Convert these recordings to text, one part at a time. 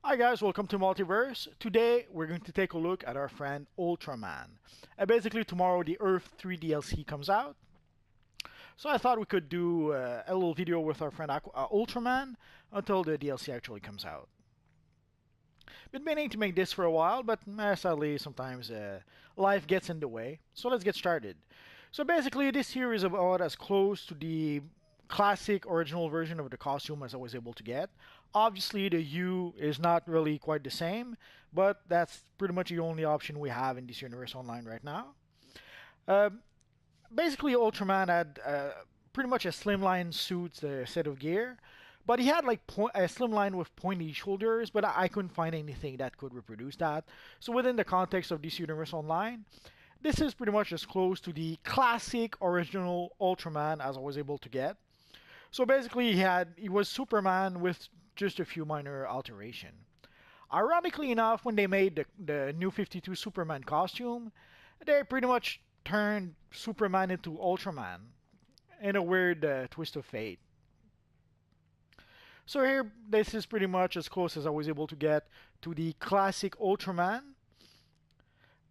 Hi guys, welcome to Multiverse. Today we're going to take a look at our friend Ultraman. Basically tomorrow the Earth 3 DLC comes out. So I thought we could do a little video with our friend Ultraman until the DLC actually comes out. Been meaning to make this for a while, but sadly sometimes life gets in the way. So let's get started. So basically this here is about as close to the classic original version of the costume as I was able to get. Obviously the U is not really quite the same, but that's pretty much the only option we have in this universe online right now. Uh, Basically Ultraman had pretty much a slimline suit set of gear, but he had like a slimline with pointy shoulders, but I couldn't find anything that could reproduce that. So within the context of this universe online, this is pretty much as close to the classic original Ultraman as I was able to get. So basically he was Superman with just a few minor alteration. Ironically enough, when they made the new 52 Superman costume, they pretty much turned Superman into Ultraman in a weird twist of fate. So here, this is pretty much as close as I was able to get to the classic Ultraman.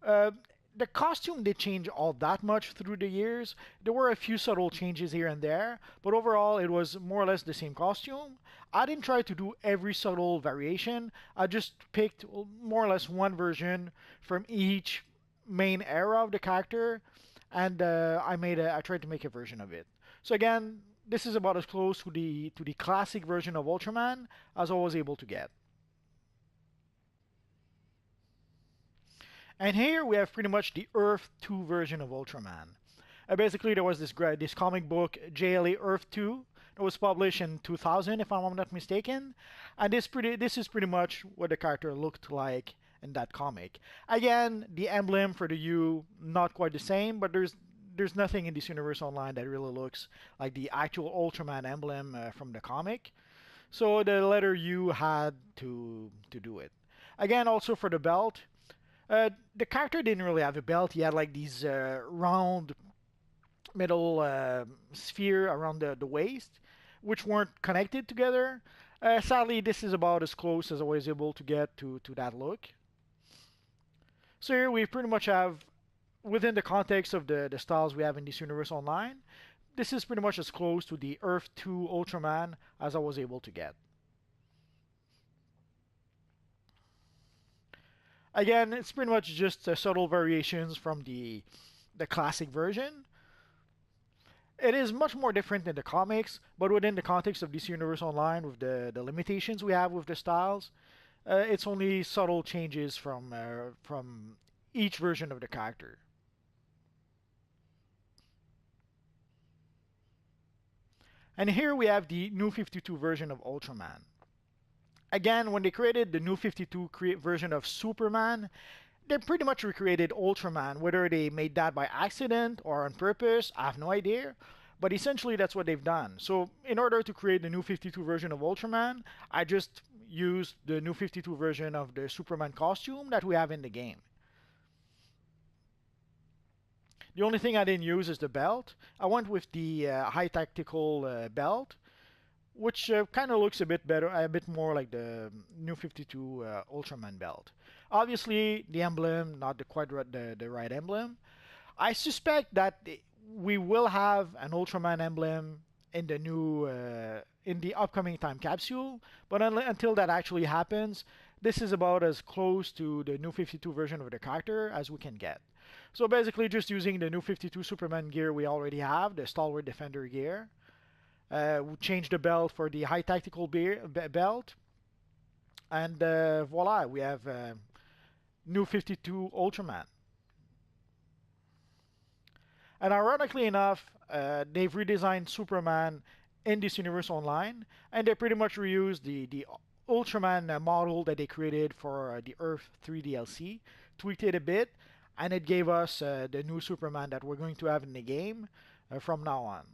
Uh, the costume did change all that much through the years. There were a few subtle changes here and there, but overall it was more or less the same costume. I didn't try to do every subtle variation. I just picked more or less one version from each main era of the character, and I tried to make a version of it. So again, this is about as close to the classic version of Ultraman as I was able to get. And here we have pretty much the Earth 2 version of Ultraman. Basically, there was this comic book, JLA Earth 2, that was published in 2000, if I'm not mistaken. And this is pretty much what the character looked like in that comic. Again, the emblem for the U, not quite the same, but there's nothing in this universe online that really looks like the actual Ultraman emblem from the comic. So the letter U had to do it. Again, also for the belt, the character didn't really have a belt. He had like these round metal sphere around the waist, which weren't connected together. Sadly, this is about as close as I was able to get to that look. So here we pretty much have, within the context of the styles we have in this universe online, this is pretty much as close to the Earth 2 Ultraman as I was able to get. Again, it's pretty much just subtle variations from the classic version. It is much more different than the comics, but within the context of this universe online, with the limitations we have with the styles, it's only subtle changes from each version of the character. And here we have the new 52 version of Ultraman. Again, when they created the new 52 version of Superman, they pretty much recreated Ultraman. Whether they made that by accident or on purpose, I have no idea. But essentially, that's what they've done. So, in order to create the new 52 version of Ultraman, I just used the new 52 version of the Superman costume that we have in the game. The only thing I didn't use is the belt. I went with the high tactical belt, which kind of looks a bit better, a bit more like the new 52 Ultraman belt. Obviously, the emblem, not the right emblem. I suspect that we will have an Ultraman emblem in the new in the upcoming time capsule, but until that actually happens, this is about as close to the new 52 version of the character as we can get. So basically, just using the new 52 Superman gear we already have, the Stalwart Defender gear. We changed the belt for the high tactical belt, and voila, we have new 52 Ultraman. And ironically enough, they've redesigned Superman in this universe online, and they pretty much reused the Ultraman model that they created for the Earth 3 DLC, tweaked it a bit, and it gave us the new Superman that we're going to have in the game from now on.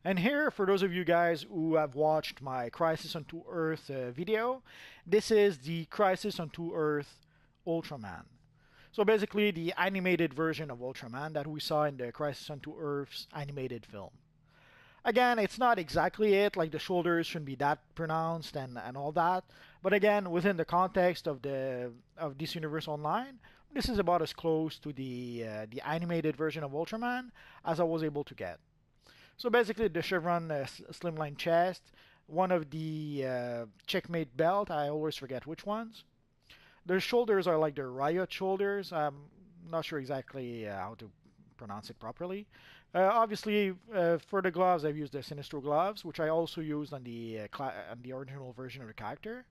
And here, for those of you guys who have watched my Crisis on 2 Earth video, this is the Crisis on 2 Earth Ultraman. So basically, the animated version of Ultraman that we saw in the Crisis on 2 Earth's animated film. Again, it's not exactly it, like the shoulders shouldn't be that pronounced and all that. But again, within the context of this universe online, this is about as close to the animated version of Ultraman as I was able to get. So basically, the chevron slimline chest, one of the checkmate belt, I always forget which ones. Their shoulders are like the riot shoulders. I'm not sure exactly how to pronounce it properly. Obviously, for the gloves, I've used the Sinistro gloves, which I also used on the original version of the character.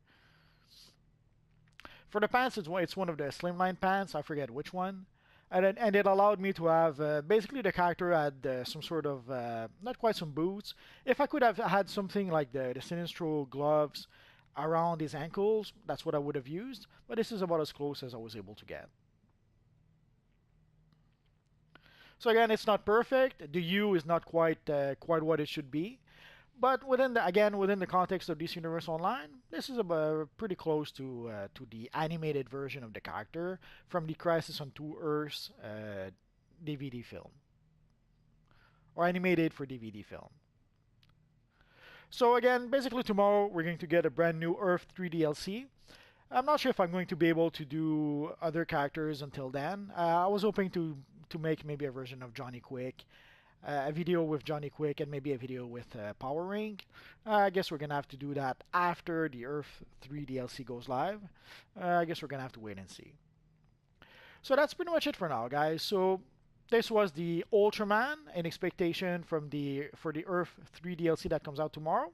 For the pants, it's one of the slimline pants. I forget which one. And it allowed me to have basically the character had some sort of not quite some boots. If I could have had something like the Sinistro gloves around his ankles, that's what I would have used. But this is about as close as I was able to get. So again, it's not perfect. The U is not quite what it should be. But within the context of DC Universe Online, this is pretty close to the animated version of the character from the Crisis on Two Earths DVD film, or animated for DVD film. So again, basically tomorrow we're going to get a brand new Earth 3 DLC. I'm not sure if I'm going to be able to do other characters until then. I was hoping to make maybe a version of Johnny Quick, a video with Johnny Quick, and maybe a video with Power Ring. I guess we're gonna have to do that after the Earth 3 DLC goes live. I guess we're gonna have to wait and see. So that's pretty much it for now, guys. So this was the Ultraman in expectation for the Earth 3 DLC that comes out tomorrow.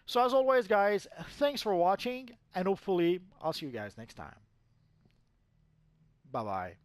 So as always, guys, thanks for watching, and hopefully I'll see you guys next time. Bye bye.